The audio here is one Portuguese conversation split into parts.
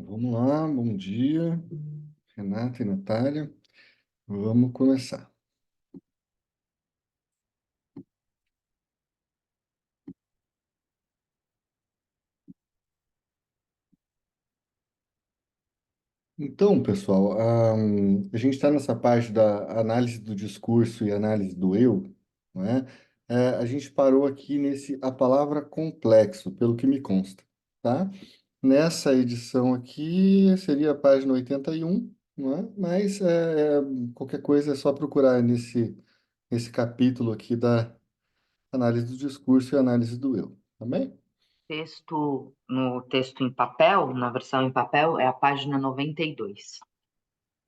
Vamos lá, bom dia, Renata e Natália. Vamos começar. Então, pessoal, a gente está nessa parte da análise do discurso e análise do eu, não é? A gente parou aqui a palavra complexo, pelo que me consta, tá? Nessa edição aqui seria a página 81, não é? Mas qualquer coisa é só procurar nesse capítulo aqui da análise do discurso e análise do eu, tá bem? No texto em papel, na versão em papel, é a página 92.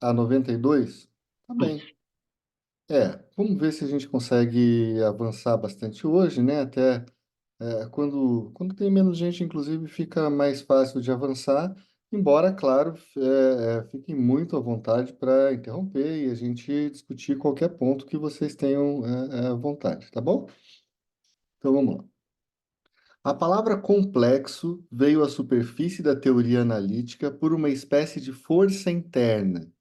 A 92? Tá bem. Isso. Vamos ver se a gente consegue avançar bastante hoje, né? Até quando tem menos gente, inclusive, fica mais fácil de avançar, embora, claro, fiquem muito à vontade para interromper e a gente discutir qualquer ponto que vocês tenham vontade, tá bom? Então vamos lá. A palavra complexo veio à superfície da teoria analítica por uma espécie de força interna.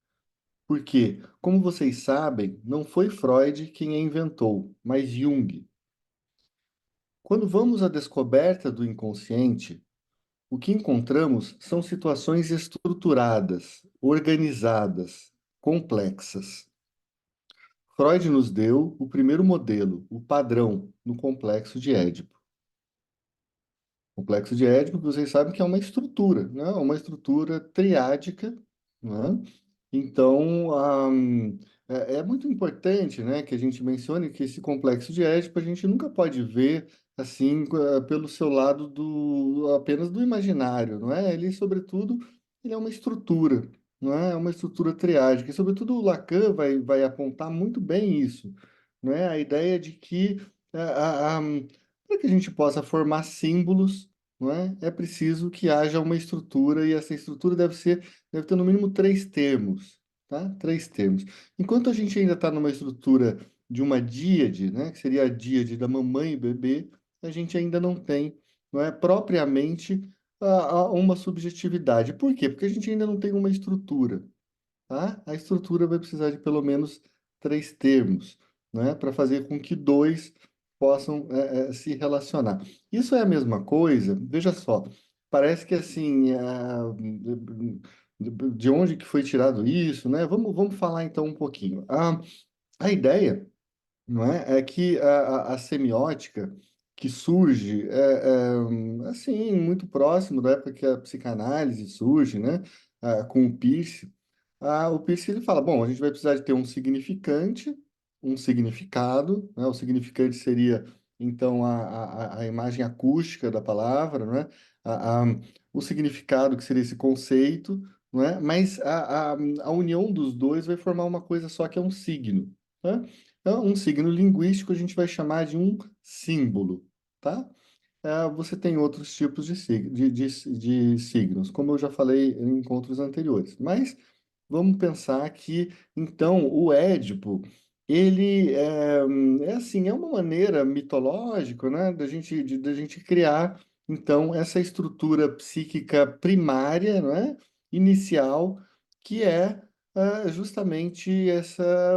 Porque, como vocês sabem, não foi Freud quem a inventou, mas Jung. Quando vamos à descoberta do inconsciente, o que encontramos são situações estruturadas, organizadas, complexas. Freud nos deu o primeiro modelo, o padrão, no complexo de Édipo. Complexo de Édipo, que vocês sabem que é uma estrutura, né? Uma estrutura triádica, né? Então, é muito importante, né, que a gente mencione que esse complexo de Édipo a gente nunca pode ver assim pelo seu lado apenas do imaginário, não é? Ele, sobretudo, ele é uma estrutura, não é? É uma estrutura triádica. E, sobretudo, o Lacan vai apontar muito bem isso, não é? A ideia de que para que a gente possa formar símbolos, não é? É preciso que haja uma estrutura e essa estrutura deve ter no mínimo três termos, tá? Três termos. Enquanto a gente ainda está numa estrutura de uma díade, né, que seria a díade da mamãe e bebê, a gente ainda não tem, não é, propriamente uma subjetividade. Por quê? Porque a gente ainda não tem uma estrutura, tá? A estrutura vai precisar de pelo menos três termos, né, para fazer com que dois possam se relacionar. Isso é a mesma coisa, veja só, parece que assim, de onde que foi tirado isso, né? Vamos falar então um pouquinho. A ideia, não é que a semiótica que surge assim, muito próximo da época que a psicanálise surge, né? Com o Peirce, o Peirce ele fala, bom, a gente vai precisar de ter um significante, um significado, né? O significante seria, então, a imagem acústica da palavra, né? A, a, o significado, que seria esse conceito, não é? Mas a união dos dois vai formar uma coisa só, que é um signo, né? Então, um signo linguístico a gente vai chamar de um símbolo, tá? Você tem outros tipos de signos, como eu já falei em encontros anteriores. Mas vamos pensar que, então, o Édipo, ele assim, é uma maneira mitológica, né, da gente criar, então, essa estrutura psíquica primária, não é? Inicial, que justamente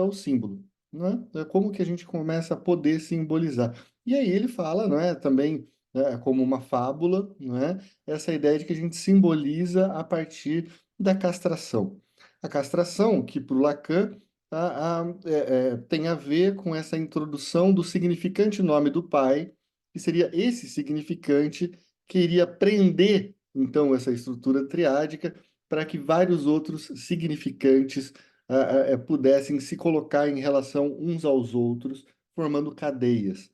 o símbolo, né? É como que a gente começa a poder simbolizar. E aí ele fala, não é, também como uma fábula, não é? Essa ideia de que a gente simboliza a partir da castração. A castração, que para o Lacan tem a ver com essa introdução do significante nome do pai, que seria esse significante que iria prender, então, essa estrutura triádica para que vários outros significantes pudessem se colocar em relação uns aos outros, formando cadeias,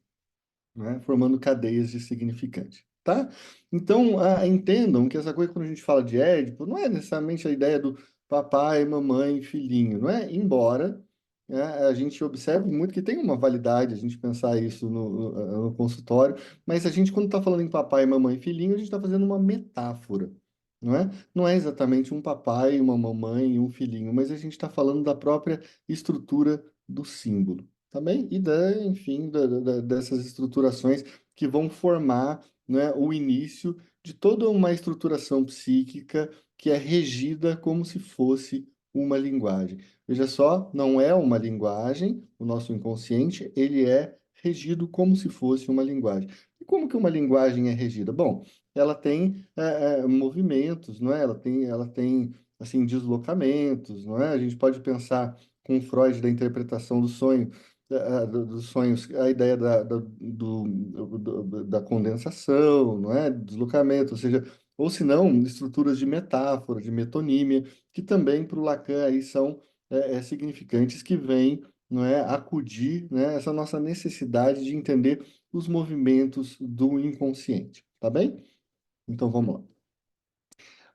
né? Formando cadeias de significante, tá? Então, entendam que essa coisa, quando a gente fala de Édipo, não é necessariamente a ideia do papai, mamãe, filhinho, não é? Embora a gente observe muito que tem uma validade a gente pensar isso no consultório, mas a gente, quando está falando em papai, mamãe e filhinho, a gente está fazendo uma metáfora, não é? Não é exatamente um papai, uma mamãe e um filhinho, mas a gente está falando da própria estrutura do símbolo. Tá bem? Enfim, dessas estruturações que vão formar, né, o início de toda uma estruturação psíquica que é regida como se fosse uma linguagem. Veja só, não é uma linguagem, o nosso inconsciente, ele é regido como se fosse uma linguagem. E como que uma linguagem é regida? Bom, ela tem movimentos, não é? Ela tem assim deslocamentos, não é? A gente pode pensar com Freud da interpretação do sonho, dos sonhos, a ideia da condensação, não é? Deslocamento, ou seja, ou se não, estruturas de metáfora, de metonímia, que também para o Lacan aí são significantes que vêm, não é, acudir, né, essa nossa necessidade de entender os movimentos do inconsciente, tá bem? Então vamos lá.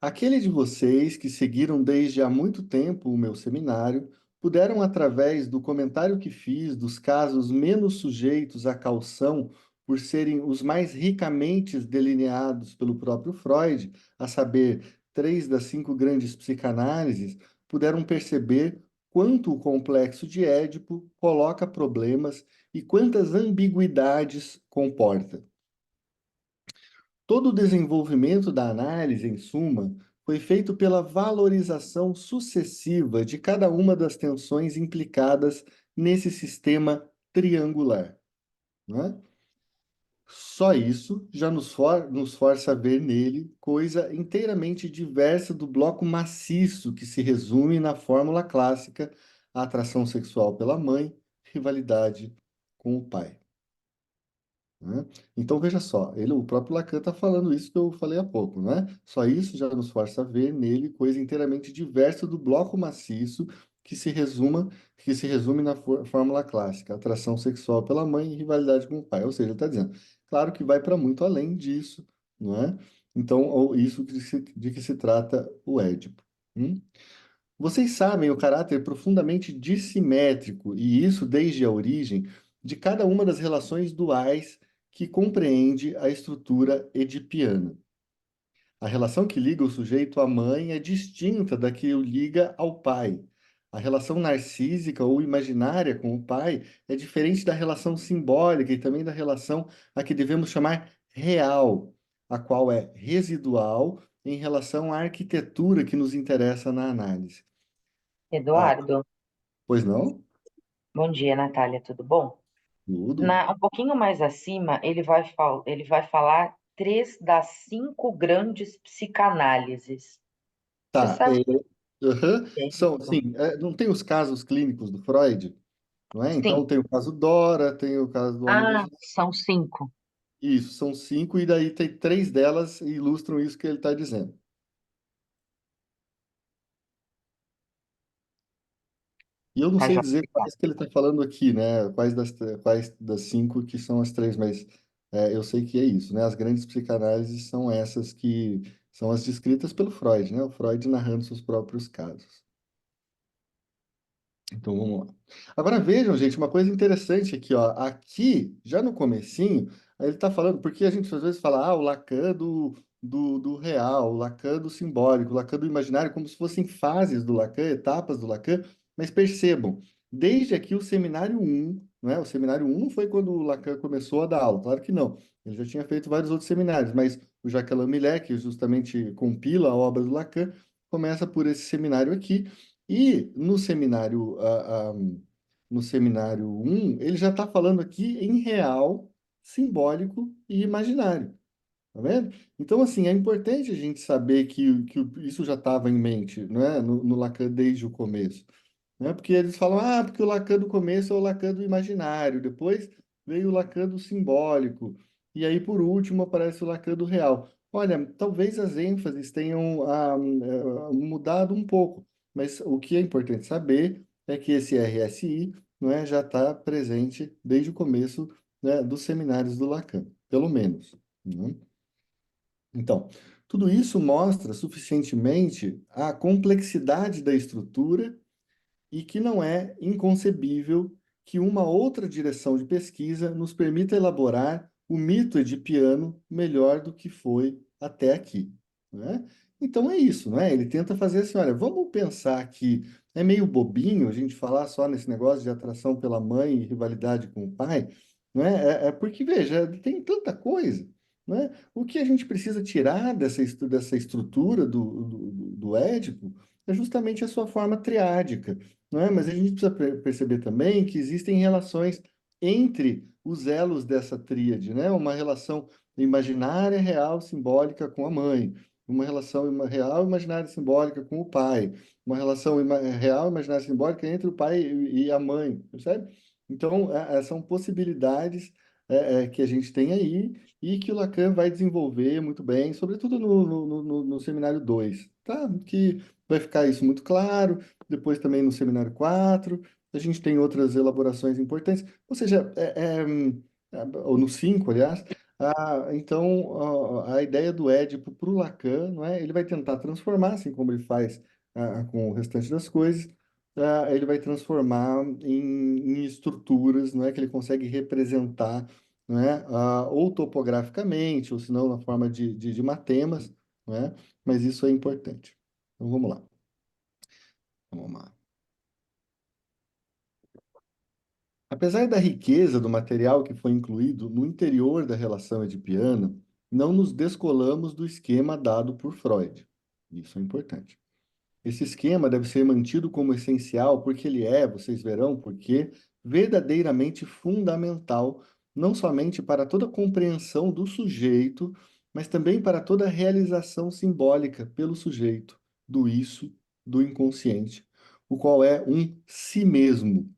Aqueles de vocês que seguiram desde há muito tempo o meu seminário puderam, através do comentário que fiz dos casos menos sujeitos à caução por serem os mais ricamente delineados pelo próprio Freud, a saber, 3 das 5 grandes psicanálises, puderam perceber quanto o complexo de Édipo coloca problemas e quantas ambiguidades comporta. Todo o desenvolvimento da análise, em suma, foi feito pela valorização sucessiva de cada uma das tensões implicadas nesse sistema triangular, né? Só isso já nos força a ver nele coisa inteiramente diversa do bloco maciço que se resume na fórmula clássica: a atração sexual pela mãe, rivalidade com o pai. Né? Então, veja só, o próprio Lacan está falando isso que eu falei há pouco, né? Só isso já nos força a ver nele coisa inteiramente diversa do bloco maciço que se resume na fórmula clássica, atração sexual pela mãe e rivalidade com o pai. Ou seja, ele está dizendo, claro que vai para muito além disso, não é? Então, isso de que se trata o Édipo. Hum? Vocês sabem o caráter profundamente dissimétrico, e isso desde a origem, de cada uma das relações duais que compreende a estrutura edipiana. A relação que liga o sujeito à mãe é distinta da que o liga ao pai. A relação narcísica ou imaginária com o pai é diferente da relação simbólica e também da relação a que devemos chamar real, a qual é residual em relação à arquitetura que nos interessa na análise. Ah, Eduardo, pois não? bom dia, Natália, tudo bom? Tudo. Um pouquinho mais acima, ele vai falar 3 das 5 grandes psicanálises. Você Tá. sabe o Aham, que é são, isso? sim, não tem os casos clínicos do Freud, não é? Sim. Então tem o caso Dora, tem o caso do Homem Ah, Original. são 5. Isso, são 5, e daí tem 3 delas que ilustram isso que ele está dizendo. E eu não Tá, sei já. dizer quais que ele está falando aqui, né? Quais das 5 que são as três, mas eu sei que é isso, né? As grandes psicanálises são essas que são as descritas pelo Freud, né? O Freud narrando seus próprios casos. Então vamos lá. Agora vejam, gente, uma coisa interessante aqui, ó. Aqui, já no comecinho, aí ele está falando, porque a gente às vezes fala, o Lacan do real, o Lacan do simbólico, o Lacan do imaginário, como se fossem fases do Lacan, etapas do Lacan, mas percebam, desde aqui o seminário um, não é? O seminário um não foi quando o Lacan começou a dar aula, claro que não. Ele já tinha feito vários outros seminários, mas o Jacques Alain Millet, que justamente compila a obra do Lacan, começa por esse seminário aqui. E no seminário um ele já está falando aqui em real, simbólico e imaginário. Tá vendo? Então, assim, é importante a gente saber que isso já estava em mente, não é? No Lacan desde o começo, né? Porque eles falam, porque o Lacan do começo é o Lacan do imaginário, depois veio o Lacan do simbólico, e aí, por último, aparece o Lacan do real. Olha, talvez as ênfases tenham mudado um pouco, mas o que é importante saber é que esse RSI, não é, já está presente desde o começo, né, dos seminários do Lacan, pelo menos, né? Então, tudo isso mostra suficientemente a complexidade da estrutura e que não é inconcebível que uma outra direção de pesquisa nos permita elaborar o mito edipiano melhor do que foi até aqui, né? Então é isso, né? Ele tenta fazer assim, olha, vamos pensar que é meio bobinho a gente falar só nesse negócio de atração pela mãe e rivalidade com o pai, né? É porque, veja, tem tanta coisa, né? O que a gente precisa tirar dessa estrutura do Édipo é justamente a sua forma triádica, não é? Mas a gente precisa perceber também que existem relações entre os elos dessa tríade, né? Uma relação imaginária, real, simbólica com a mãe, uma relação real, imaginária, simbólica com o pai, uma relação real, imaginária, simbólica entre o pai e a mãe, percebe? Então, são possibilidades que a gente tem aí e que o Lacan vai desenvolver muito bem, sobretudo no seminário 2, tá? Que vai ficar isso muito claro, depois também no seminário 4 a gente tem outras elaborações importantes, ou seja, ou no 5 aliás, então a ideia do Édipo para o Lacan, não é? Ele vai tentar transformar, assim como ele faz com o restante das coisas, ele vai transformar em estruturas, não é? Que ele consegue representar, não é? Ou topograficamente, ou se não na forma de matemas, não é? Mas isso é importante. Então vamos lá. Vamos lá. Apesar da riqueza do material que foi incluído no interior da relação edipiana, não nos descolamos do esquema dado por Freud. Isso é importante. Esse esquema deve ser mantido como essencial porque ele é, vocês verão, porque verdadeiramente fundamental, não somente para toda a compreensão do sujeito, mas também para toda a realização simbólica pelo sujeito do isso, do inconsciente, o qual é um si mesmo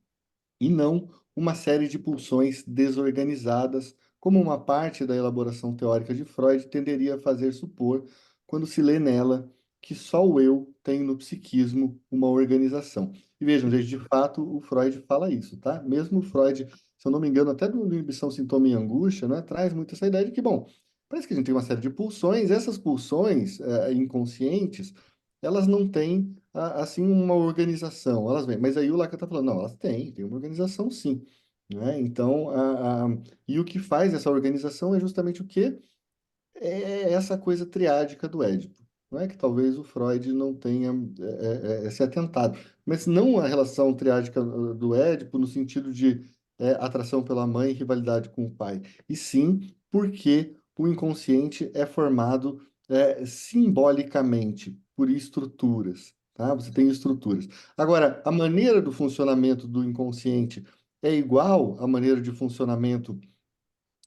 e não uma série de pulsões desorganizadas, como uma parte da elaboração teórica de Freud tenderia a fazer supor quando se lê nela que só o eu tem no psiquismo uma organização. E vejam, gente, de fato, o Freud fala isso, tá? Mesmo o Freud, se eu não me engano, até do Inibição, Sintoma e Angústia, né, traz muito essa ideia de que, bom, parece que a gente tem uma série de pulsões, essas pulsões inconscientes, elas não têm assim uma organização, elas vêm. Mas aí o Lacan está falando, não, elas têm, tem uma organização sim, né? Então, e o que faz essa organização é justamente o quê? É essa coisa triádica do Édipo. Não é que talvez o Freud não tenha se atentado, mas não a relação triádica do Édipo no sentido de atração pela mãe e rivalidade com o pai, e sim porque o inconsciente é formado simbolicamente por estruturas, tá? Você tem estruturas. Agora, a maneira do funcionamento do inconsciente é igual à maneira de funcionamento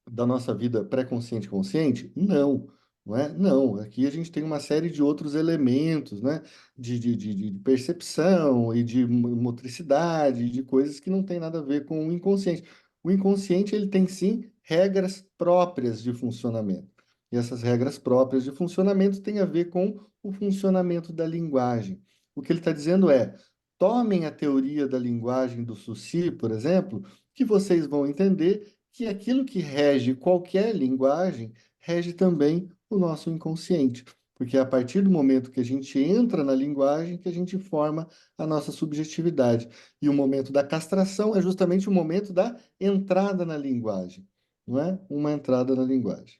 da nossa vida pré-consciente e consciente? Não, não é? Não. Aqui a gente tem uma série de outros elementos, né? De percepção e de motricidade, de coisas que não tem nada a ver com o inconsciente. O inconsciente, ele tem sim regras próprias de funcionamento. E essas regras próprias de funcionamento têm a ver com o funcionamento da linguagem. O que ele está dizendo é: tomem a teoria da linguagem do Saussure, por exemplo, que vocês vão entender que aquilo que rege qualquer linguagem rege também o nosso inconsciente. Porque é a partir do momento que a gente entra na linguagem que a gente forma a nossa subjetividade. E o momento da castração é justamente o momento da entrada na linguagem, não é? Uma entrada na linguagem.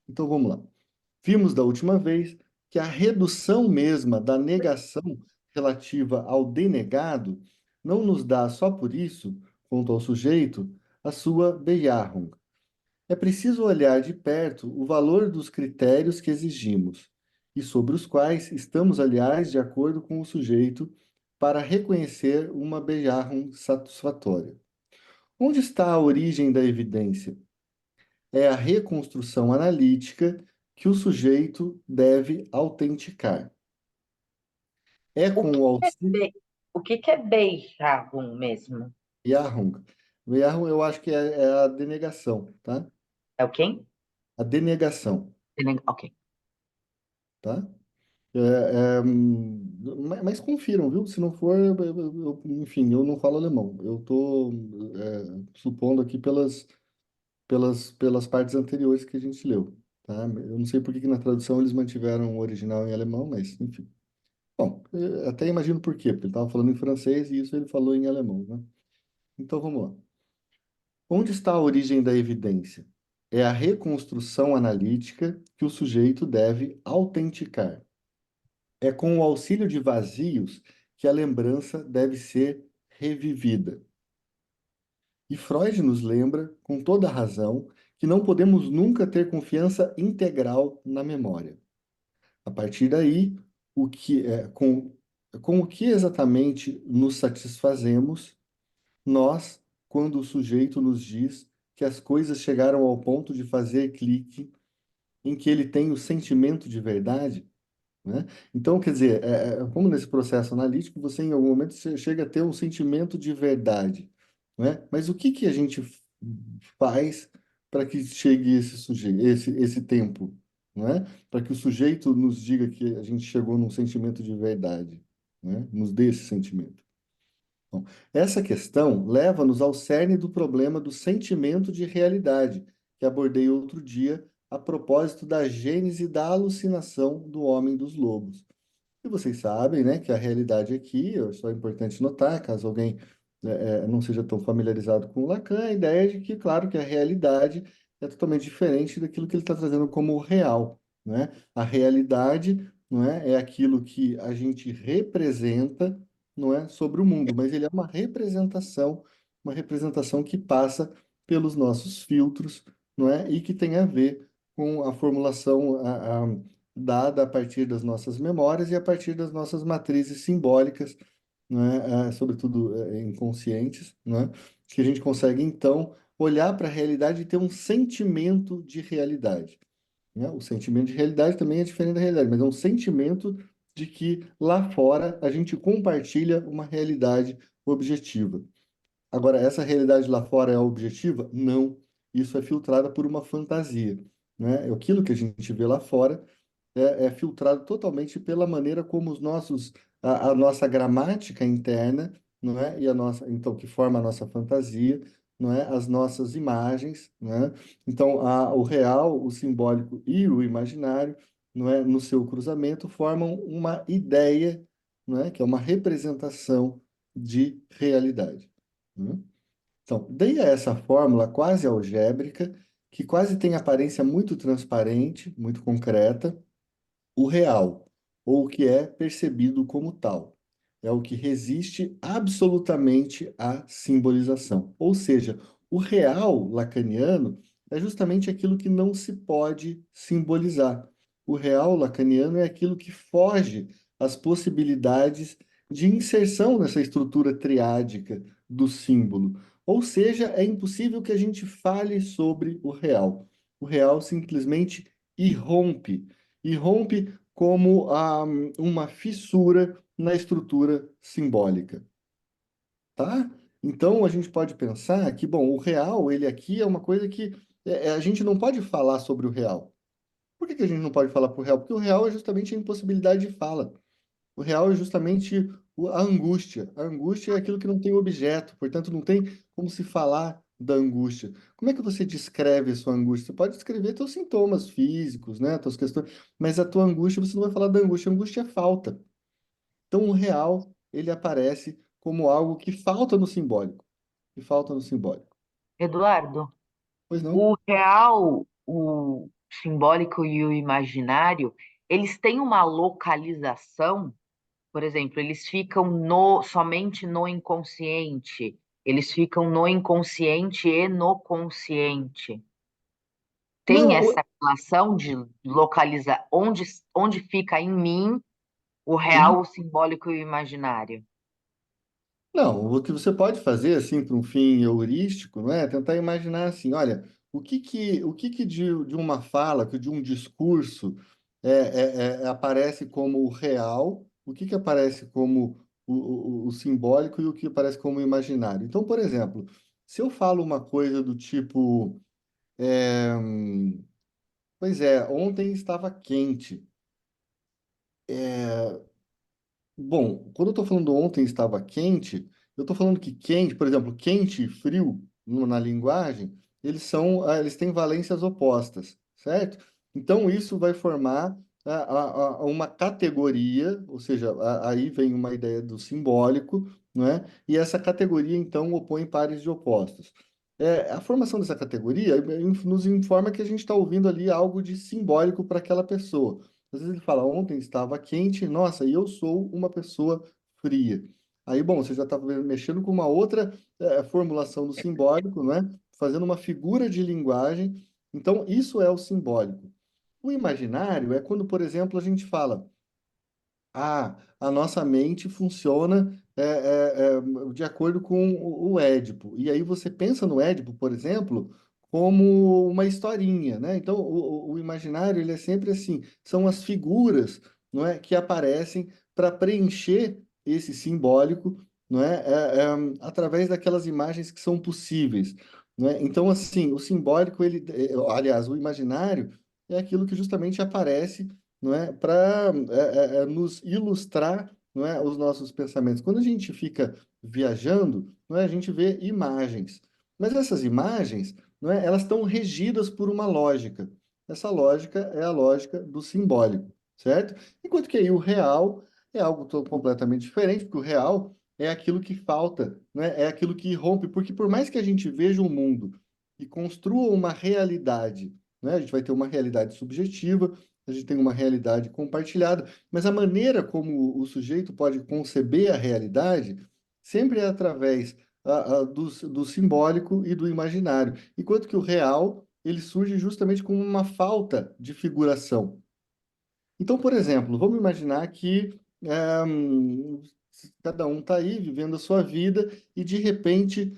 Então vamos lá. Vimos da última vez que a redução mesma da negação relativa ao denegado não nos dá só por isso, quanto ao sujeito, a sua Bejahung. É preciso olhar de perto o valor dos critérios que exigimos e sobre os quais estamos, aliás, de acordo com o sujeito para reconhecer uma Bejahung satisfatória. Onde está a origem da evidência? É a reconstrução analítica que o sujeito deve autenticar. É O com que o é, auxílio o que que é Beijarrum mesmo? Bejahung. Bejahung eu acho que é a denegação, tá? É o quem? A denegação, Ok. tá? Mas confiram, viu? Se não for, enfim, eu não falo alemão. Eu estou supondo aqui pelas partes anteriores que a gente leu, tá? Eu não sei por que que na tradução eles mantiveram o original em alemão, mas enfim. Bom, até imagino por quê, porque ele estava falando em francês e isso ele falou em alemão, né? Então vamos lá. Onde está a origem da evidência? É a reconstrução analítica que o sujeito deve autenticar. É com o auxílio de vazios que a lembrança deve ser revivida. E Freud nos lembra, com toda razão, que não podemos nunca ter confiança integral na memória. A partir daí, o que é com o que exatamente nos satisfazemos nós quando o sujeito nos diz que as coisas chegaram ao ponto de fazer clique em que ele tem o sentimento de verdade, né? Então, quer dizer, como nesse processo analítico, você em algum momento chega a ter um sentimento de verdade, né? Mas o que que a gente faz para que chegue esse sujeito, esse tempo, né? Para que o sujeito nos diga que a gente chegou num sentimento de verdade, né? Nos dê esse sentimento. Bom, essa questão leva-nos ao cerne do problema do sentimento de realidade, que abordei outro dia a propósito da gênese da alucinação do homem dos lobos. E vocês sabem, né, que a realidade aqui, só é importante notar, caso alguém não seja tão familiarizado com o Lacan, a ideia é de que, claro, que a realidade é totalmente diferente daquilo que ele está trazendo como real, né? A realidade, não é aquilo que a gente representa, não é, sobre o mundo, mas ele é uma representação que passa pelos nossos filtros, não é, e que tem a ver com a formulação dada a partir das nossas memórias e a partir das nossas matrizes simbólicas, né, sobretudo inconscientes, né, que a gente consegue, então, olhar para a realidade e ter um sentimento de realidade, né? O sentimento de realidade também é diferente da realidade, mas é um sentimento de que lá fora a gente compartilha uma realidade objetiva. Agora, essa realidade lá fora é objetiva? Não. Isso é filtrada por uma fantasia, né? Aquilo que a gente vê lá fora é filtrado totalmente pela maneira como a nossa gramática interna, não é? E a nossa, então, que forma a nossa fantasia, não é? As nossas imagens, né? Então, o real, o simbólico e o imaginário, não é? No seu cruzamento, formam uma ideia, não é? Que é uma representação de realidade, né? Então, dei a essa fórmula quase algébrica, que quase tem aparência muito transparente, muito concreta, o real, ou o que é percebido como tal. É o que resiste absolutamente à simbolização. Ou seja, o real lacaniano é justamente aquilo que não se pode simbolizar. O real lacaniano é aquilo que foge às possibilidades de inserção nessa estrutura triádica do símbolo. Ou seja, é impossível que a gente fale sobre o real. O real simplesmente irrompe irrompe como uma fissura na estrutura simbólica, tá? Então a gente pode pensar que, bom, o real, ele aqui é uma coisa que a gente não pode falar sobre o real. Por que que a gente não pode falar para o real? Porque o real é justamente a impossibilidade de fala. O real é justamente a angústia. A angústia é aquilo que não tem objeto, portanto, não tem como se falar da angústia. Como é que você descreve a sua angústia? Você pode descrever seus sintomas físicos, né, suas questões, mas a tua angústia, você não vai falar da angústia. A angústia é falta. Então, o real, ele aparece como algo que falta no simbólico. Que falta no simbólico. Eduardo, Pois não? o real, o simbólico e o imaginário, eles têm uma localização. Por exemplo, eles ficam somente no inconsciente, eles ficam no inconsciente e no consciente. Tem Não, essa relação de localizar onde fica em mim o uhum. real, o simbólico e o imaginário. Não, o que você pode fazer, assim, para um fim heurístico, não é? Tentar imaginar assim, olha, o que que de uma fala, que de um discurso aparece como o real, o que que aparece como o simbólico e o que aparece como o imaginário. Então, por exemplo, se eu falo uma coisa do tipo, é, pois é, ontem estava quente. Bom, quando eu estou falando ontem estava quente, eu estou falando que quente, por exemplo, quente e frio na linguagem, eles têm valências opostas, certo? Então isso vai formar uma categoria, ou seja, aí vem uma ideia do simbólico, não é? E essa categoria então opõe pares de opostos. A formação dessa categoria nos informa que a gente está ouvindo ali algo de simbólico para aquela pessoa. Às vezes ele fala, ontem estava quente, nossa, e eu sou uma pessoa fria. Aí, bom, você já está mexendo com uma outra formulação do simbólico, não é? Fazendo uma figura de linguagem. Então, isso é o simbólico. O imaginário é quando, por exemplo, a gente fala, A nossa mente funciona de acordo com o Édipo. E aí você pensa no Édipo, por exemplo, como uma historinha, né? Então, o imaginário, ele é sempre assim, são as figuras, não é, que aparecem para preencher esse simbólico, não é, através daquelas imagens que são possíveis, não é? Então, assim, o simbólico, aliás, o imaginário é aquilo que justamente aparece, não é, para nos ilustrar, não é, os nossos pensamentos. Quando a gente fica viajando, não é, a gente vê imagens, mas essas imagens, não é, elas estão regidas por uma lógica. Essa lógica é a lógica do simbólico, certo? Enquanto que aí o real é algo completamente diferente, porque o real é aquilo que falta, né? É aquilo que rompe, porque por mais que a gente veja o mundo e construa uma realidade, né? A gente vai ter uma realidade subjetiva, a gente tem uma realidade compartilhada, mas a maneira como o sujeito pode conceber a realidade sempre é através do simbólico e do imaginário, enquanto que o real ele surge justamente como uma falta de figuração. Então, por exemplo, vamos imaginar que cada um está aí vivendo a sua vida e de repente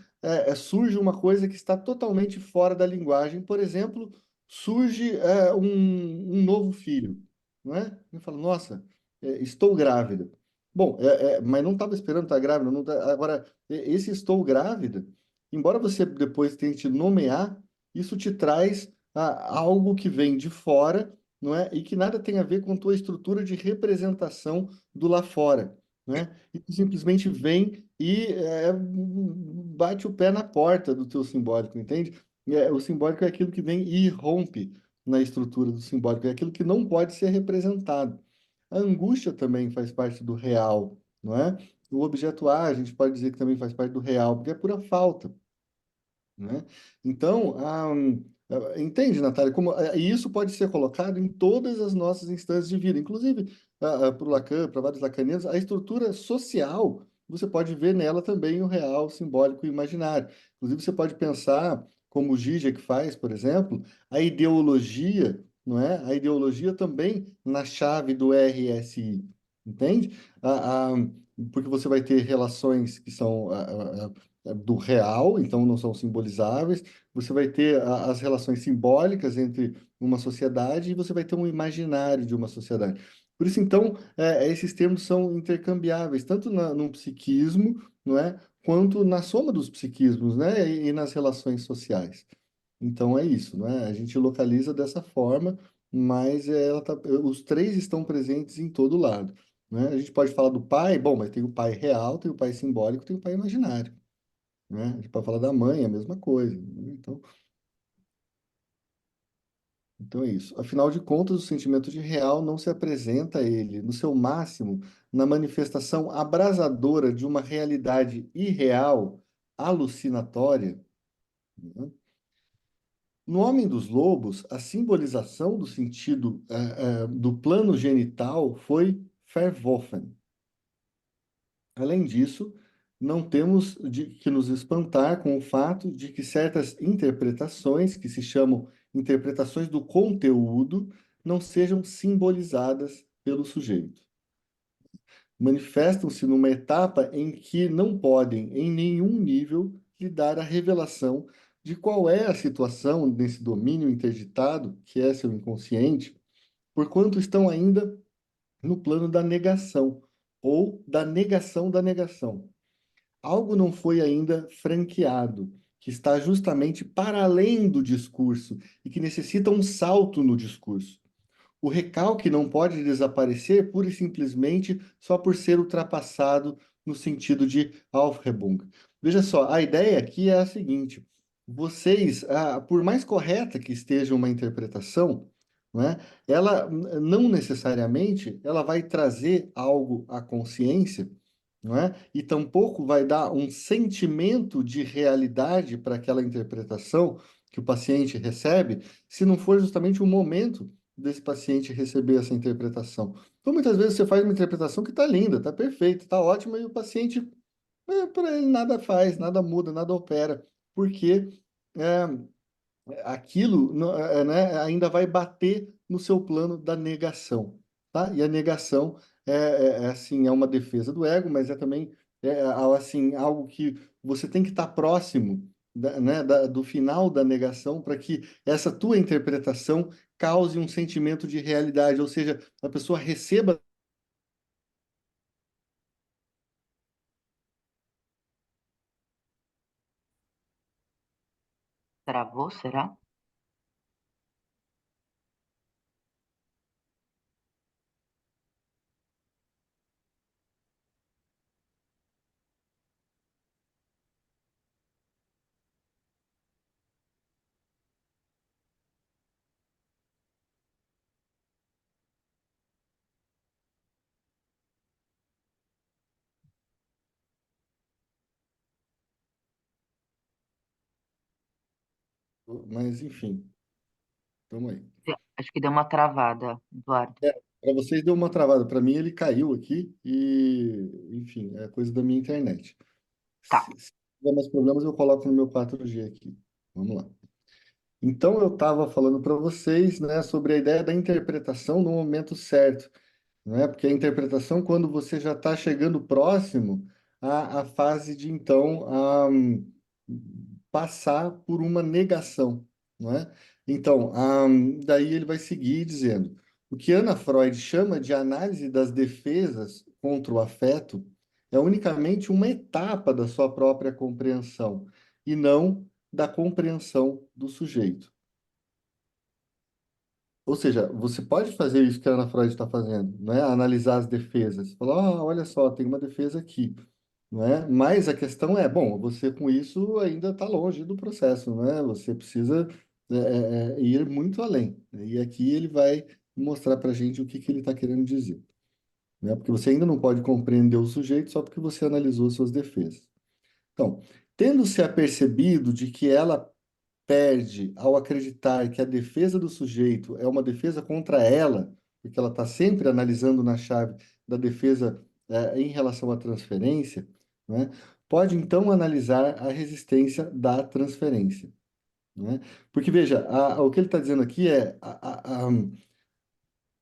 surge uma coisa que está totalmente fora da linguagem. Por exemplo, surge um novo filho, não é? E fala, nossa, estou grávida. Bom, mas não estava esperando estar grávida. Agora, esse estou grávida, embora você depois tente nomear, isso te traz algo que vem de fora, não é? E que nada tem a ver com tua estrutura de representação do lá fora, não é? E tu simplesmente vem e bate o pé na porta do teu simbólico, entende? O simbólico é aquilo que vem e rompe na estrutura do simbólico, é aquilo que não pode ser representado. A angústia também faz parte do real, não é? O objeto A, a gente pode dizer que também faz parte do real, porque é pura falta, né? Então, entende, Natália, e isso pode ser colocado em todas as nossas instâncias de vida, inclusive para o Lacan, para vários lacanianos, a estrutura social, você pode ver nela também o real, simbólico e imaginário. Inclusive, você pode pensar, como o Zizek faz, por exemplo, a ideologia, não é? A ideologia também na chave do RSI, entende? Porque você vai ter relações que são do real, então não são simbolizáveis. Você vai ter as relações simbólicas entre uma sociedade e você vai ter um imaginário de uma sociedade. Por isso, então, esses termos são intercambiáveis, tanto no psiquismo, não é, quanto na soma dos psiquismos, né, e nas relações sociais. Então, é isso, não é? A gente localiza dessa forma, mas os três estão presentes em todo lado, né? A gente pode falar do pai, bom, mas tem o pai real, tem o pai simbólico, tem o pai imaginário, né? A gente pode falar da mãe, é a mesma coisa, né? Então é isso. Afinal de contas, o sentimento de real não se apresenta a ele, no seu máximo, na manifestação abrasadora de uma realidade irreal, alucinatória, né? No Homem dos Lobos, a simbolização do sentido do plano genital foi verworfen. Além disso, não temos que nos espantar com o fato de que certas interpretações, que se chamam interpretações do conteúdo, não sejam simbolizadas pelo sujeito. Manifestam-se numa etapa em que não podem, em nenhum nível, lhe dar a revelação de qual é a situação nesse domínio interditado, que é seu inconsciente, porquanto estão ainda no plano da negação, ou da negação da negação. Algo não foi ainda franqueado, que está justamente para além do discurso e que necessita um salto no discurso. O recalque não pode desaparecer pura e simplesmente só por ser ultrapassado no sentido de Aufhebung. Veja só, a ideia aqui é a seguinte: vocês, por mais correta que esteja uma interpretação, né, ela não necessariamente ela vai trazer algo à consciência, não é? E tampouco vai dar um sentimento de realidade para aquela interpretação que o paciente recebe, se não for justamente o momento desse paciente receber essa interpretação. Então, muitas vezes você faz uma interpretação que está linda, está perfeita, está ótima, e o paciente, para ele, nada faz, nada muda, nada opera, porque é, aquilo né, ainda vai bater no seu plano da negação. tá? E a negação assim, é uma defesa do ego, mas é também assim, algo que você tem que estar próximo né, do final da negação para que essa tua interpretação cause um sentimento de realidade, ou seja, a pessoa receba. Travou, será? Mas, enfim, vamos aí. Acho que deu uma travada, Eduardo. Para vocês deu uma travada, para mim ele caiu aqui enfim, é coisa da minha internet. Tá. Se tiver mais problemas, eu coloco no meu 4G aqui. Vamos lá. Então, eu estava falando para vocês, né, sobre a ideia da interpretação no momento certo, né? Porque a interpretação, quando você já está chegando próximo à fase de, então, passar por uma negação, não é? Então, daí ele vai seguir dizendo, o que Ana Freud chama de análise das defesas contra o afeto é unicamente uma etapa da sua própria compreensão, e não da compreensão do sujeito. Ou seja, você pode fazer isso que a Ana Freud está fazendo, né? Analisar as defesas. Falar, olha só, tem uma defesa aqui, não é? Mas a questão é, bom, você com isso ainda está longe do processo, né? Você precisa ir muito além, né? E aqui ele vai mostrar para a gente o que que ele está querendo dizer, né? Porque você ainda não pode compreender o sujeito só porque você analisou suas defesas. Então, tendo-se apercebido de que ela perde ao acreditar que a defesa do sujeito é uma defesa contra ela, porque ela está sempre analisando na chave da defesa em relação à transferência, né? Pode então analisar a resistência da transferência, né? Porque veja, o que ele está dizendo aqui é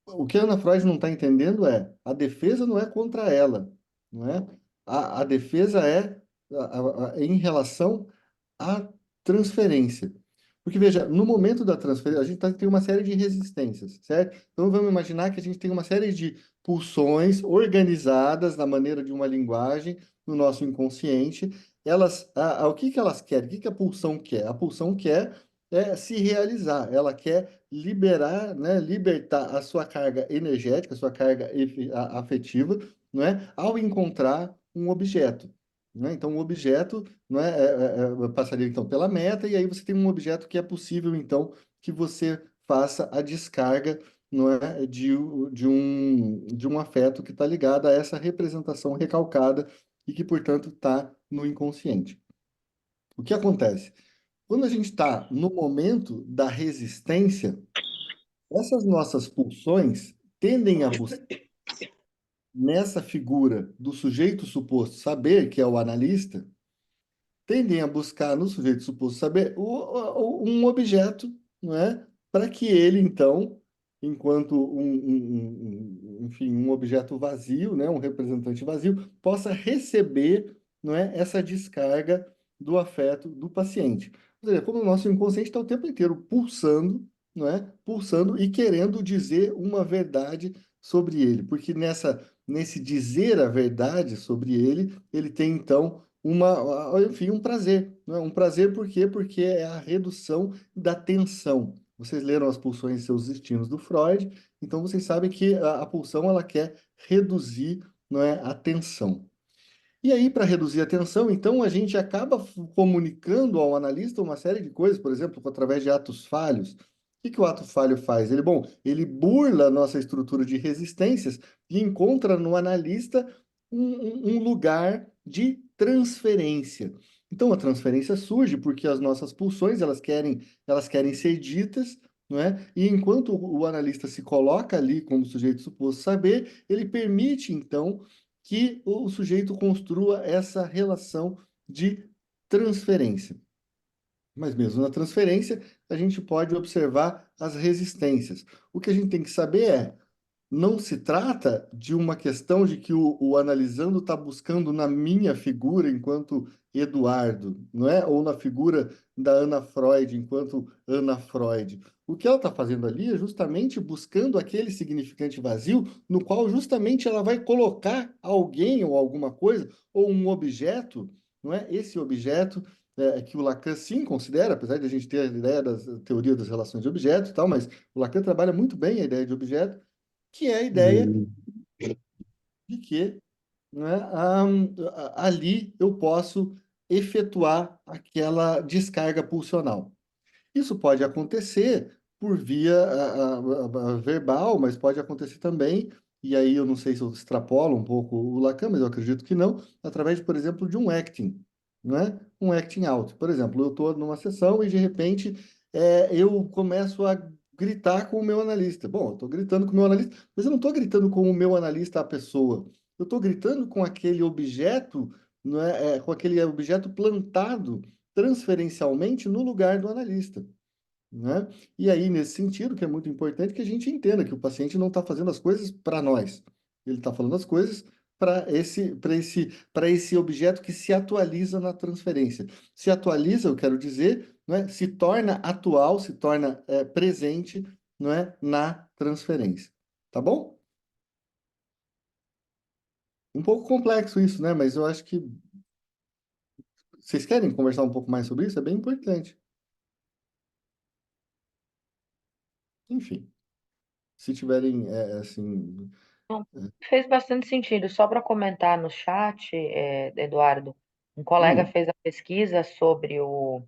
o que a Ana Freud não está entendendo é a defesa não é contra ela, não é? A defesa é em relação à transferência. Porque, veja, no momento da transferência, a gente tem uma série de resistências, certo? Então, vamos imaginar que a gente tem uma série de pulsões organizadas na maneira de uma linguagem no nosso inconsciente. Elas, o que que elas querem? O que que a pulsão quer? A pulsão quer se realizar, ela quer liberar, né, libertar a sua carga energética, a sua carga afetiva, não é? Ao encontrar um objeto. Né? Então, um objeto não é, passaria então pela meta, e aí você tem um objeto que é possível, então, que você faça a descarga não é, de um afeto que está ligado a essa representação recalcada e que, portanto, está no inconsciente. O que acontece? Quando a gente está no momento da resistência, essas nossas pulsões tendem a buscar nessa figura do sujeito suposto saber, que é o analista, tendem a buscar no sujeito suposto saber um objeto, não é? Para que ele, então, enquanto enfim, um objeto vazio, né? Um representante vazio, possa receber, não é? Essa descarga do afeto do paciente. Ou seja, como o nosso inconsciente está o tempo inteiro pulsando, não é? Pulsando e querendo dizer uma verdade sobre ele, porque nesse dizer a verdade sobre ele, ele tem então enfim, um prazer, né? Um prazer por quê? Porque é a redução da tensão. Vocês leram As Pulsões e Seus Destinos do Freud, então vocês sabem que a pulsão ela quer reduzir, não é, a tensão. E aí, para reduzir a tensão, então, a gente acaba comunicando ao analista uma série de coisas, por exemplo, através de atos falhos. O que que o ato falho faz? Ele burla a nossa estrutura de resistências e encontra no analista um lugar de transferência. Então, a transferência surge porque as nossas pulsões, elas querem ser ditas, não é? E enquanto o analista se coloca ali como sujeito suposto saber, ele permite, então, que o sujeito construa essa relação de transferência. Mas mesmo na transferência, a gente pode observar as resistências. O que a gente tem que saber é não se trata de uma questão de que o analisando está buscando na minha figura enquanto Eduardo, não é? Ou na figura da Ana Freud enquanto Ana Freud. O que ela está fazendo ali é justamente buscando aquele significante vazio no qual justamente ela vai colocar alguém ou alguma coisa ou um objeto, não é? Esse objeto que o Lacan sim considera, apesar de a gente ter a ideia das teoria das relações de objeto e tal, mas o Lacan trabalha muito bem a ideia de objeto, que é a ideia Hum. de que, né, ali eu posso efetuar aquela descarga pulsional. Isso pode acontecer por via verbal, mas pode acontecer também, e aí eu não sei se eu extrapolo um pouco o Lacan, mas eu acredito que não, através, por exemplo, de um acting, né? Um acting out. Por exemplo, eu estou numa sessão e de repente eu começo a gritar com o meu analista. Bom, eu estou gritando com o meu analista, mas eu não estou gritando com o meu analista a pessoa. Eu estou gritando com aquele objeto, não é, com aquele objeto plantado transferencialmente no lugar do analista, né? E aí, nesse sentido, que é muito importante que a gente entenda que o paciente não está fazendo as coisas para nós, ele está falando as coisas para esse objeto que se atualiza na transferência. Se atualiza, eu quero dizer, não é? Se torna atual, se torna presente, não é? Na transferência. Tá bom? Um pouco complexo isso, né? Mas eu acho que vocês querem conversar um pouco mais sobre isso? É bem importante. Enfim, se tiverem, assim, Bom, fez bastante sentido. Só para comentar no chat, Eduardo, um colega hum, fez a pesquisa sobre o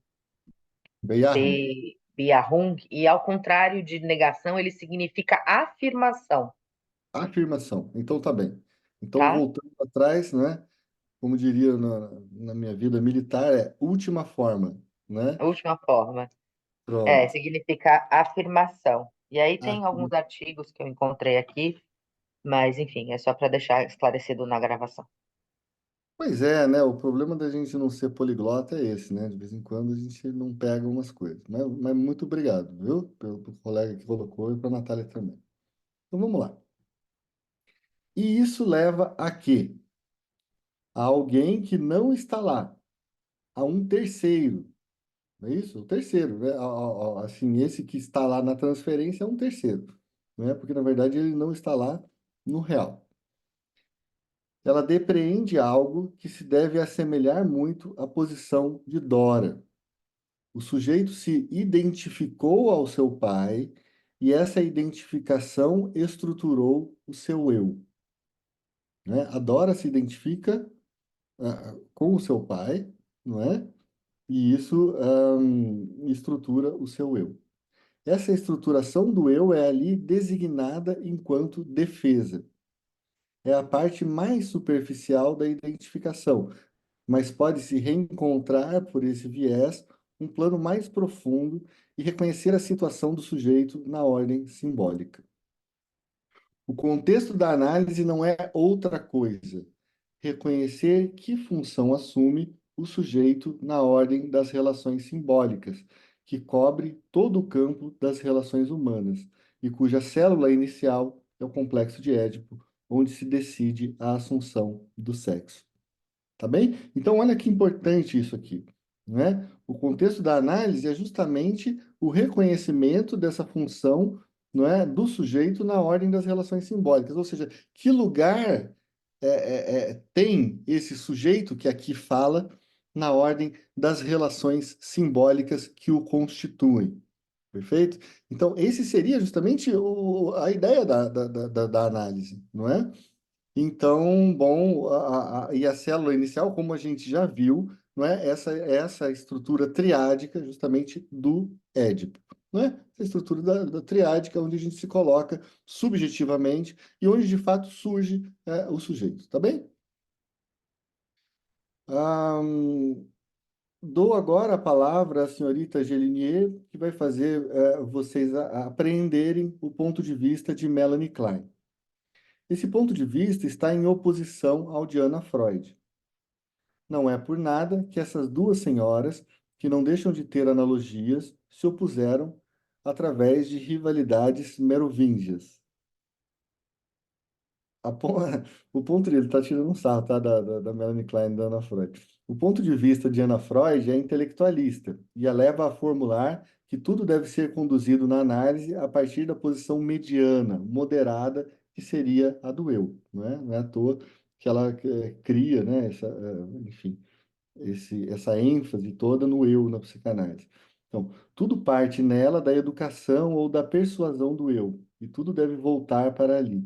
Beyahun. Byung, e ao contrário de negação, ele significa afirmação, Afirmação. Então tá bem. Então, tá? voltando atrás, né? Como diria na minha vida militar, é última forma, né? A última forma. Pronto. Significa afirmação. E aí tem alguns Afirma- artigos que eu encontrei aqui, mas enfim, é só para deixar esclarecido na gravação. Pois é, né? O problema da gente não ser poliglota é esse, né? De vez em quando a gente não pega umas coisas. Mas muito obrigado, viu? Pelo colega que colocou e para a Natália também. Então vamos lá. E isso leva a quê? A alguém que não está lá, a um terceiro. Não é isso? O terceiro, né? Assim, esse que está lá na transferência é um terceiro, né? Porque na verdade ele não está lá no real. Ela depreende algo que se deve assemelhar muito à posição de Dora. O sujeito se identificou ao seu pai e essa identificação estruturou o seu eu, né? A Dora se identifica com o seu pai, não é? E isso estrutura o seu eu. Essa estruturação do eu é ali designada enquanto defesa. É a parte mais superficial da identificação, mas pode se reencontrar por esse viés um plano mais profundo e reconhecer a situação do sujeito na ordem simbólica. O contexto da análise não é outra coisa. Reconhecer que função assume o sujeito na ordem das relações simbólicas, que cobre todo o campo das relações humanas e cuja célula inicial é o complexo de Édipo, onde se decide a assunção do sexo. Tá bem? Então, olha que importante isso aqui, né? O contexto da análise é justamente o reconhecimento dessa função, não é, do sujeito na ordem das relações simbólicas, ou seja, que lugar tem esse sujeito que aqui fala na ordem das relações simbólicas que o constituem. Perfeito? Então, esse seria justamente a ideia da análise, não é? Então, bom, e a célula inicial, como a gente já viu, não é essa estrutura triádica justamente do Édipo, não é? Essa estrutura da triádica onde a gente se coloca subjetivamente e onde de fato surge o sujeito, tá bem? Ahn, Dou agora a palavra à senhorita Gelinier, que vai fazer vocês apreenderem o ponto de vista de Melanie Klein. Esse ponto de vista está em oposição ao de Anna Freud. Não é por nada que essas duas senhoras, que não deixam de ter analogias, se opuseram através de rivalidades merovingias. A pon- O ponto de ele está tirando um sarro, tá? Da Melanie Klein e da Ana Freud. O ponto de vista de Ana Freud é intelectualista e a leva a formular que tudo deve ser conduzido na análise a partir da posição mediana, moderada, que seria a do eu, não é? Não é à toa que ela cria, né, enfim, essa ênfase toda no eu na psicanálise. Então, tudo parte nela da educação ou da persuasão do eu, e tudo deve voltar para ali.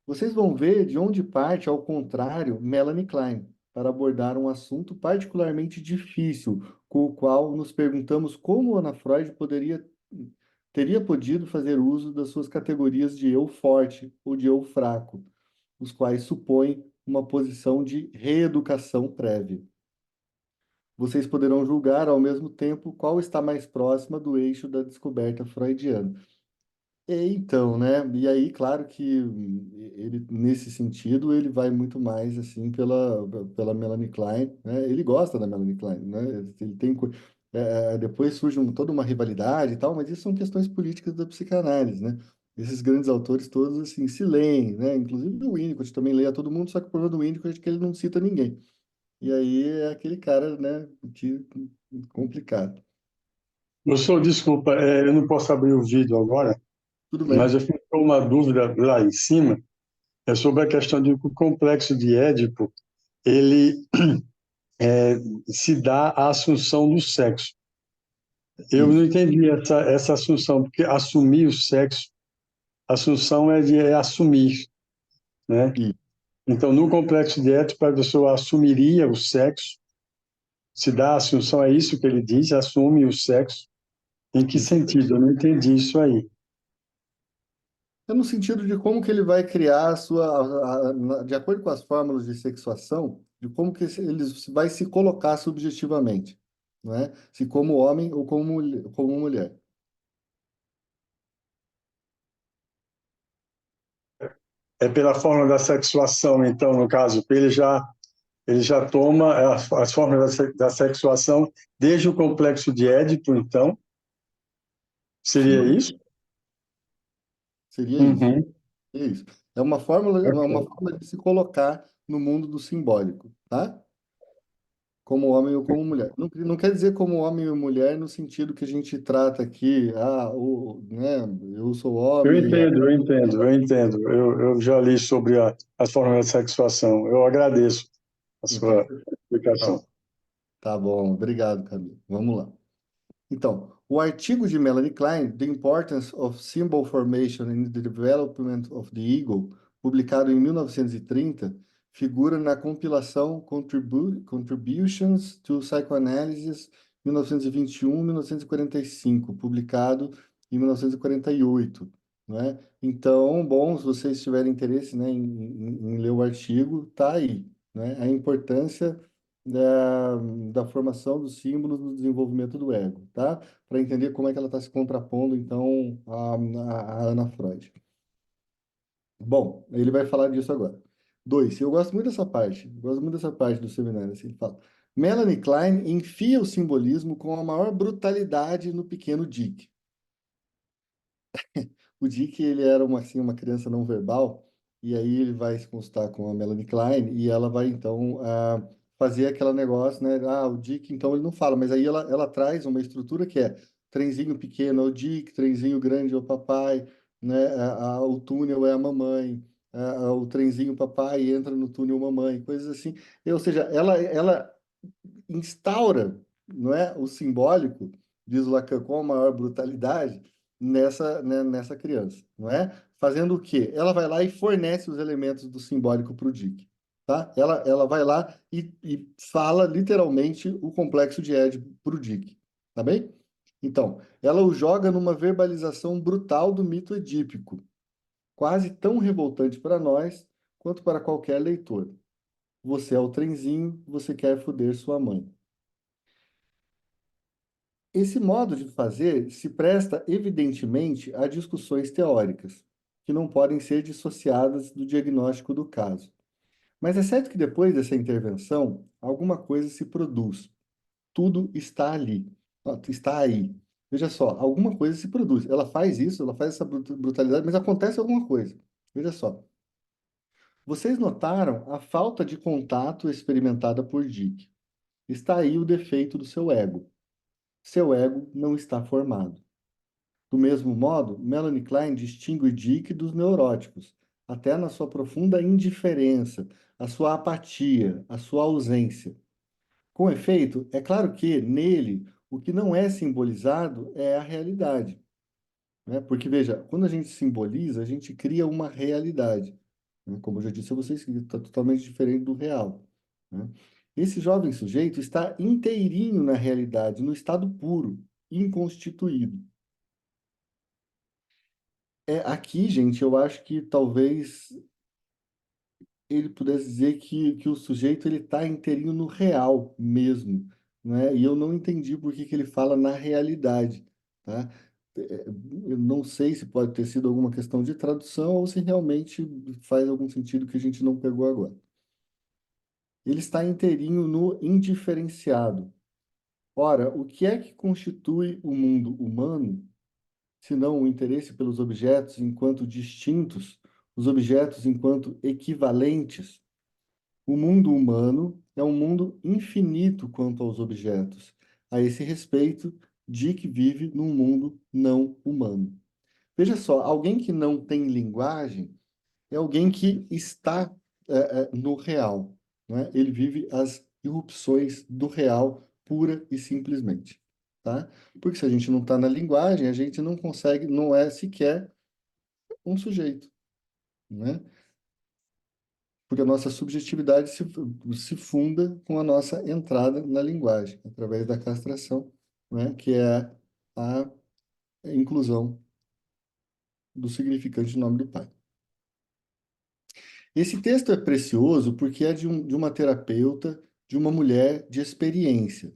Vocês vão ver de onde parte, ao contrário, Melanie Klein, para abordar um assunto particularmente difícil, com o qual nos perguntamos como Ana Freud teria podido fazer uso das suas categorias de eu forte ou de eu fraco, os quais supõem uma posição de reeducação prévia. Vocês poderão julgar ao mesmo tempo qual está mais próxima do eixo da descoberta freudiana. Então, né? E aí, claro que ele, nesse sentido, ele vai muito mais assim pela Melanie Klein, né? Ele gosta da Melanie Klein, né? Ele tem depois surge toda uma rivalidade e tal, mas isso são questões políticas da psicanálise, né? Esses grandes autores todos assim se leem, né? Inclusive o Winnicott também lê a todo mundo, só que o problema do Winnicott é que ele não cita ninguém. E aí é aquele cara, né? Que complicado. Professor, desculpa, eu não posso abrir o vídeo agora, Tudo mas bem. eu fiquei com uma dúvida lá em cima, é sobre a questão de que o complexo de Édipo, ele é, se dá à assunção do sexo. Eu não Isso. entendi essa assunção, porque assumir o sexo, assunção é assumir, né? Isso. Então, no complexo de Édipo, a pessoa assumiria o sexo, se dá a assunção, é isso que ele diz, assume o sexo. Em que Isso. sentido? Eu não entendi isso aí. É no sentido de como que ele vai criar de acordo com as fórmulas de sexuação, de como que ele vai se colocar subjetivamente, não é? Se como homem ou como mulher. É pela forma da sexuação, então, no caso, ele já toma as formas da sexuação desde o complexo de Édipo, então, seria Sim, isso? seria isso. Uhum. É isso. É uma Ok. forma de se colocar no mundo do simbólico, tá? Como homem ou como mulher. Não quer dizer como homem ou mulher no sentido que a gente trata aqui, né, eu sou Eu homem, entendo, eu entendo, eu entendo. Eu já li sobre as formas da sexuação. Eu agradeço a então, sua tá, explicação. tá bom, obrigado, Camilo. Vamos lá. Então, o artigo de Melanie Klein, The Importance of Symbol Formation in the Development of the Ego, publicado em 1930, figura na compilação Contributions to Psychoanalysis 1921-1945, publicado em 1948, não é? Então, bom, se vocês tiverem interesse, né, em ler o artigo, tá aí, né? A importância da, da formação dos símbolos no desenvolvimento do ego, tá? Para entender como é que ela está se contrapondo, então, a Ana Freud. Bom, ele vai falar disso agora. Dois, eu gosto muito dessa parte, gosto muito dessa parte do seminário, assim, ele fala, Melanie Klein enfia o simbolismo com a maior brutalidade no pequeno Dick. O Dick, ele era uma criança não verbal, e aí ele vai se consultar com a Melanie Klein, e ela vai, então, fazer aquele negócio, né? Ah, o Dick, então, ele não fala, mas aí ela traz uma estrutura que é trenzinho pequeno é o Dick, trenzinho grande é o papai, né? O túnel é a mamãe, o trenzinho papai entra no túnel mamãe, coisas assim. Ou seja, ela instaura, não é, o simbólico, diz o Lacan, com a maior brutalidade nessa criança, não é? Fazendo o quê? Ela vai lá e fornece os elementos do simbólico para o Dick, tá? Ela vai lá e fala literalmente o complexo de Édipo para o Dick, tá bem? Então, ela o joga numa verbalização brutal do mito edípico, quase tão revoltante para nós quanto para qualquer leitor. Você é o trenzinho, você quer foder sua mãe. Esse modo de fazer se presta, evidentemente, a discussões teóricas, que não podem ser dissociadas do diagnóstico do caso. Mas é certo que depois dessa intervenção, alguma coisa se produz. Tudo está ali. Ó, está aí. Veja só, alguma coisa se produz. Ela faz isso, ela faz essa brutalidade, mas acontece alguma coisa. Veja só. Vocês notaram a falta de contato experimentada por Dick. Está aí o defeito do seu ego. Seu ego não está formado. Do mesmo modo, Melanie Klein distingue Dick dos neuróticos, até na sua profunda indiferença, a sua apatia, a sua ausência. Com efeito, é claro que, nele, o que não é simbolizado é a realidade, né? Porque, veja, quando a gente simboliza, a gente cria uma realidade, né? Como eu já disse a vocês, que está totalmente diferente do real, né? Esse jovem sujeito está inteirinho na realidade, no estado puro, inconstituído. Aqui, gente, eu acho que talvez ele pudesse dizer que o sujeito ele está inteirinho no real mesmo, né? E eu não entendi por que que ele fala na realidade, tá? Eu não sei se pode ter sido alguma questão de tradução ou se realmente faz algum sentido que a gente não pegou agora. Ele está inteirinho no indiferenciado. Ora, o que é que constitui o mundo humano, se não o interesse pelos objetos enquanto distintos, os objetos enquanto equivalentes? O mundo humano é um mundo infinito quanto aos objetos. A esse respeito, Dick vive num mundo não humano. Veja só, alguém que não tem linguagem é alguém que está no real, né? Ele vive as irrupções do real pura e simplesmente, tá? Porque se a gente não está na linguagem, a gente não consegue, não é sequer um sujeito, né? Porque a nossa subjetividade se funda com a nossa entrada na linguagem, através da castração, né, que é a inclusão do significante do nome do Pai. Esse texto é precioso porque é de uma terapeuta, de uma mulher de experiência.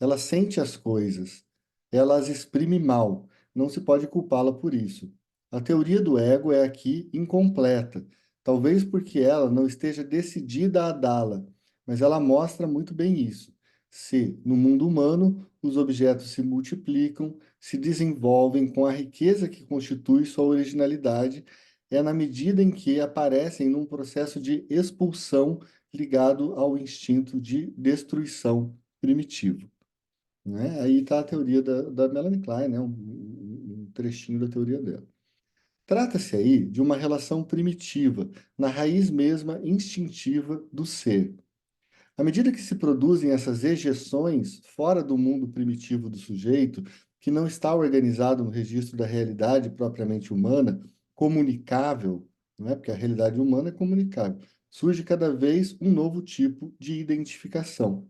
Ela sente as coisas, ela as exprime mal, não se pode culpá-la por isso. A teoria do ego é aqui incompleta, talvez porque ela não esteja decidida a dá-la, mas ela mostra muito bem isso. Se, no mundo humano, os objetos se multiplicam, se desenvolvem com a riqueza que constitui sua originalidade, é na medida em que aparecem num processo de expulsão ligado ao instinto de destruição primitivo, né? Aí está a teoria da Melanie Klein, né? Um trechinho da teoria dela. Trata-se aí de uma relação primitiva, na raiz mesma instintiva do ser. À medida que se produzem essas ejeções fora do mundo primitivo do sujeito, que não está organizado no registro da realidade propriamente humana, comunicável, não é? Porque a realidade humana é comunicável, surge cada vez um novo tipo de identificação.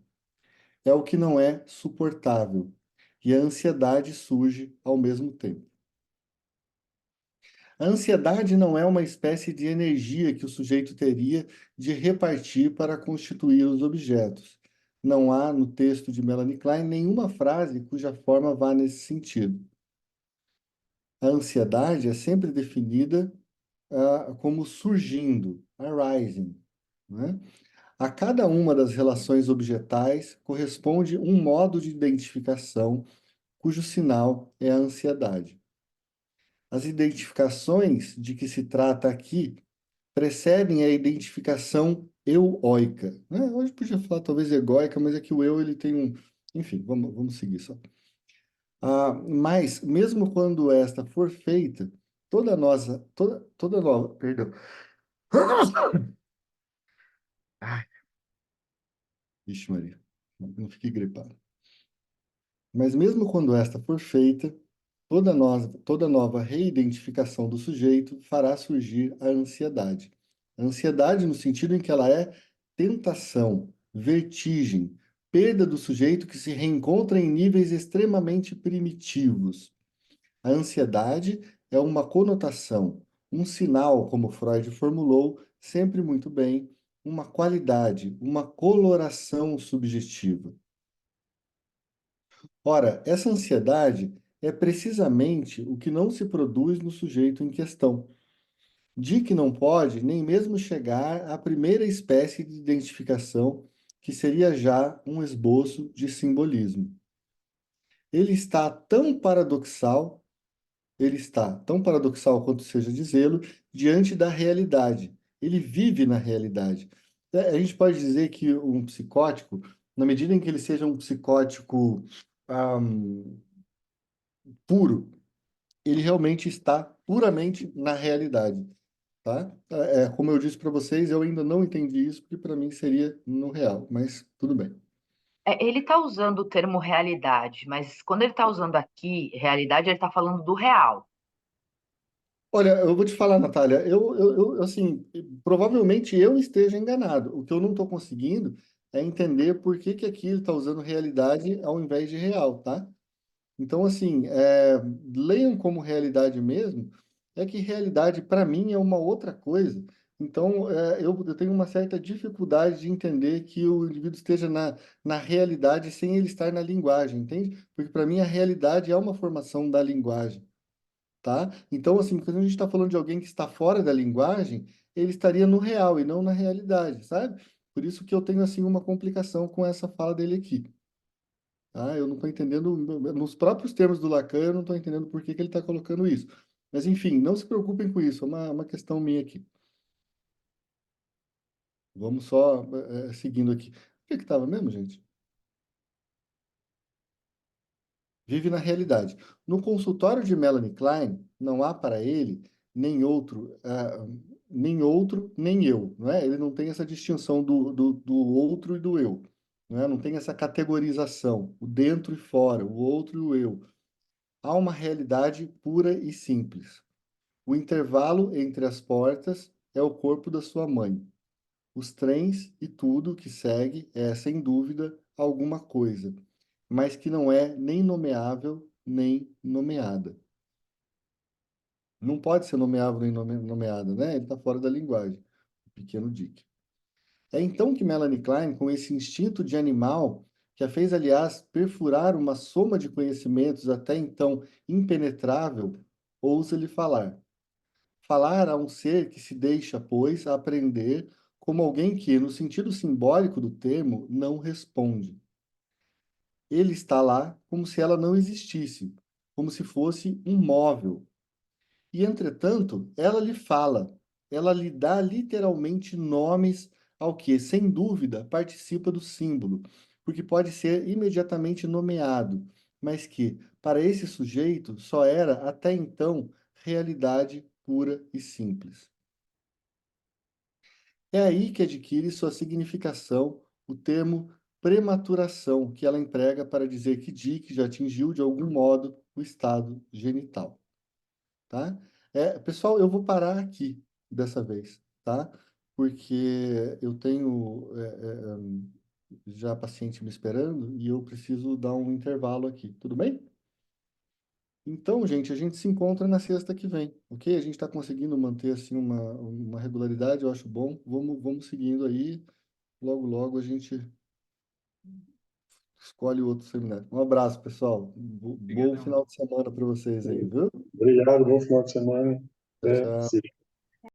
É o que não é suportável, e a ansiedade surge ao mesmo tempo. A ansiedade não é uma espécie de energia que o sujeito teria de repartir para constituir os objetos. Não há no texto de Melanie Klein nenhuma frase cuja forma vá nesse sentido. A ansiedade é sempre definida como surgindo, arising, né? A cada uma das relações objetais corresponde um modo de identificação cujo sinal é a ansiedade. As identificações de que se trata aqui precedem a identificação euóica, né? Hoje podia falar talvez egóica, mas é que o eu ele tem um... Enfim, vamos seguir só. Mas, mesmo quando esta for feita, toda nova, perdão. Ai, vixe Maria, não fiquei gripado. Mas mesmo quando esta for feita, toda nova reidentificação do sujeito fará surgir a ansiedade. A ansiedade no sentido em que ela é tentação, vertigem, perda do sujeito que se reencontra em níveis extremamente primitivos. A ansiedade é uma conotação, um sinal, como Freud formulou, sempre muito bem, uma qualidade, uma coloração subjetiva. Ora, essa ansiedade é precisamente o que não se produz no sujeito em questão. Dick não pode nem mesmo chegar à primeira espécie de identificação, que seria já um esboço de simbolismo. Ele está tão paradoxal, ele está tão paradoxal quanto seja dizê-lo, diante da realidade, ele vive na realidade. A gente pode dizer que um psicótico, na medida em que ele seja um psicótico puro, ele realmente está puramente na realidade, tá? Como eu disse para vocês, eu ainda não entendi isso, porque para mim seria no real, mas tudo bem. Ele está usando o termo realidade, mas quando ele está usando aqui realidade, ele está falando do real. Olha, eu vou te falar, Natália, assim, provavelmente eu esteja enganado. O que eu não estou conseguindo é entender por que que aqui ele está usando realidade ao invés de real, tá? Então, assim, leiam como realidade mesmo, é que realidade, para mim, é uma outra coisa. Então, eu tenho uma certa dificuldade de entender que o indivíduo esteja na realidade sem ele estar na linguagem, entende? Porque, para mim, a realidade é uma formação da linguagem, tá? Então, assim, quando a gente está falando de alguém que está fora da linguagem, ele estaria no real e não na realidade, sabe? Por isso que eu tenho, assim, uma complicação com essa fala dele aqui. Ah, eu não estou entendendo, nos próprios termos do Lacan, eu não estou entendendo por que que ele está colocando isso. Mas, enfim, não se preocupem com isso, é uma questão minha aqui. Vamos só seguindo aqui. O que estava mesmo, gente? Vive na realidade. No consultório de Melanie Klein, não há para ele nem outro, nem eu, não é? Ele não tem essa distinção do outro e do eu, não é? Não tem essa categorização, o dentro e fora, o outro e o eu. Há uma realidade pura e simples. O intervalo entre as portas é o corpo da sua mãe. Os trens e tudo que segue é, sem dúvida, alguma coisa, mas que não é nem nomeável nem nomeada. Não pode ser nomeável nem nomeada, né? Ele está fora da linguagem, o pequeno Dick. É então que Melanie Klein, com esse instinto de animal, que a fez, aliás, perfurar uma soma de conhecimentos até então impenetrável, ousa lhe falar. Falar a um ser que se deixa, pois, aprender como alguém que, no sentido simbólico do termo, não responde. Ele está lá como se ela não existisse, como se fosse um móvel. E, entretanto, ela lhe fala, ela lhe dá literalmente nomes ao que, sem dúvida, participa do símbolo, porque pode ser imediatamente nomeado, mas que, para esse sujeito, só era, até então, realidade pura e simples. É aí que adquire sua significação o termo prematuração, que ela emprega para dizer que Dick já atingiu, de algum modo, o estado genital, tá? Pessoal, eu vou parar aqui dessa vez, tá? Porque eu tenho já paciente me esperando e eu preciso dar um intervalo aqui, tudo bem? Então, gente, a gente se encontra na sexta que vem, ok? A gente está conseguindo manter assim uma regularidade, eu acho bom. Vamos seguindo aí. Logo, logo a gente escolhe outro seminário. Um abraço, pessoal. Bom Obrigadão. final de semana para vocês aí, viu? Obrigado, bom final de semana. Tchau, Até tchau. segunda.